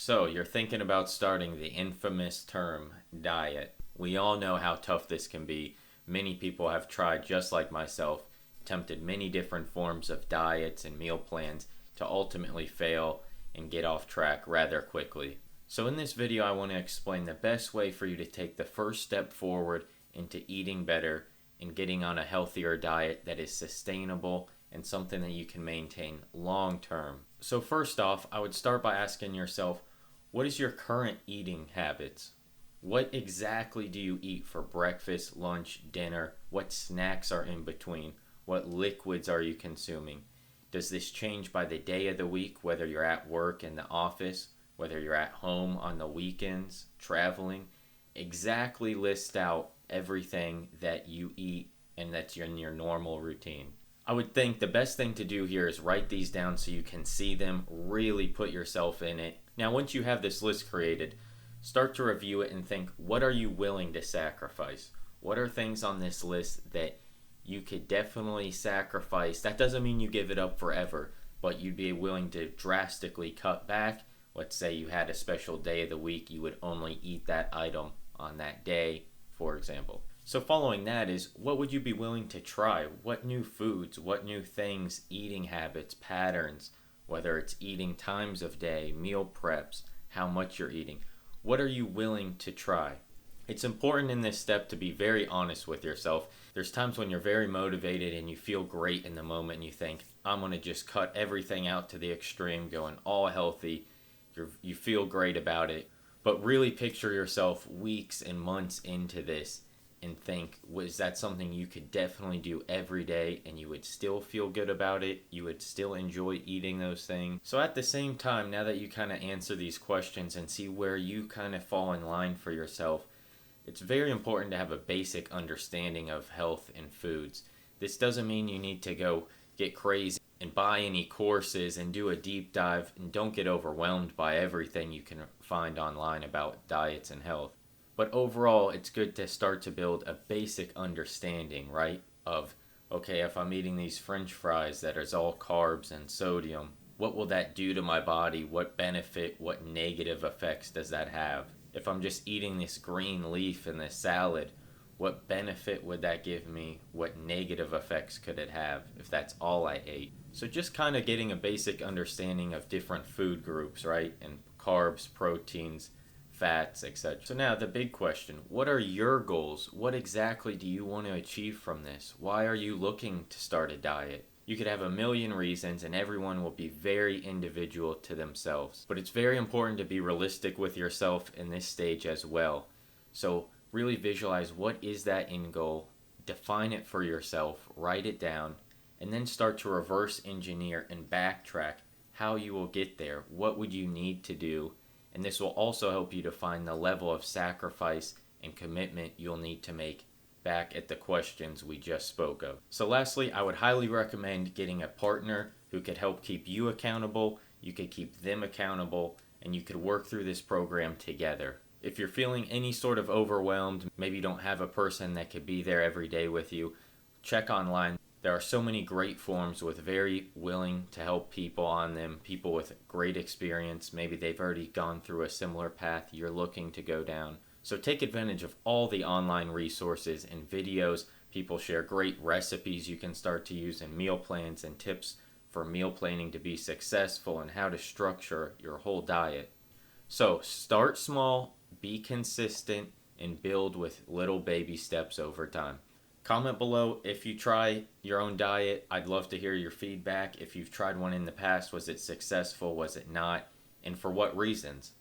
So, you're thinking about starting the infamous term diet. We all know how tough this can be. Many people have tried, just like myself, attempted many different forms of diets and meal plans to ultimately fail and get off track rather quickly. So, in this video, I want to explain the best way for you to take the first step forward into eating better and getting on a healthier diet that is sustainable and something that you can maintain long term. So, first off, I would start by asking yourself, what is your current eating habits? What exactly do you eat for breakfast, lunch, dinner? What snacks are in between? What liquids are you consuming? Does this change by the day of the week, whether you're at work in the office, whether you're at home on the weekends, traveling? Exactly list out everything that you eat and that's in your normal routine. I would think the best thing to do here is write these down so you can see them, really put yourself in it. Now, once you have this list created, start to review it and think, what are you willing to sacrifice? What are things on this list that you could definitely sacrifice? That doesn't mean you give it up forever, but you'd be willing to drastically cut back. Let's say you had a special day of the week, you would only eat that item on that day, for example. So following that is, what would you be willing to try? What new foods, what new things, eating habits, patterns, whether it's eating times of day, meal preps, how much you're eating. What are you willing to try? It's important in this step to be very honest with yourself. There's times when you're very motivated and you feel great in the moment and you think, I'm going to just cut everything out to the extreme, going all healthy. You feel great about it. But really picture yourself weeks and months into this and think, was that something you could definitely do every day and you would still feel good about it? You would still enjoy eating those things? So at the same time, now that you kind of answer these questions and see where you kind of fall in line for yourself, it's very important to have a basic understanding of health and foods. This doesn't mean you need to go get crazy and buy any courses and do a deep dive, and don't get overwhelmed by everything you can find online about diets and health. But overall, it's good to start to build a basic understanding, right? Of, okay, if I'm eating these french fries that is all carbs and sodium, what will that do to my body? What benefit, what negative effects does that have? If I'm just eating this green leaf in this salad, what benefit would that give me? What negative effects could it have if that's all I ate? So just kind of getting a basic understanding of different food groups, right? And carbs, proteins, fats, etc. So now the big question, what are your goals? What exactly do you want to achieve from this? Why are you looking to start a diet? You could have a million reasons and everyone will be very individual to themselves. But it's very important to be realistic with yourself in this stage as well. So really visualize, what is that end goal? Define it for yourself, write it down, and then start to reverse engineer and backtrack how you will get there. What would you need to do? And this will also help you to find the level of sacrifice and commitment you'll need to make back at the questions we just spoke of. So lastly, I would highly recommend getting a partner who could help keep you accountable, you could keep them accountable, and you could work through this program together. If you're feeling any sort of overwhelmed, maybe you don't have a person that could be there every day with you, check online. There are so many great forums with very willing to help people on them, people with great experience. Maybe they've already gone through a similar path you're looking to go down. So take advantage of all the online resources and videos. People share great recipes you can start to use and meal plans and tips for meal planning to be successful and how to structure your whole diet. So start small, be consistent, and build with little baby steps over time. Comment below if you try your own diet. I'd love to hear your feedback. If you've tried one in the past, was it successful? Was it not? And for what reasons?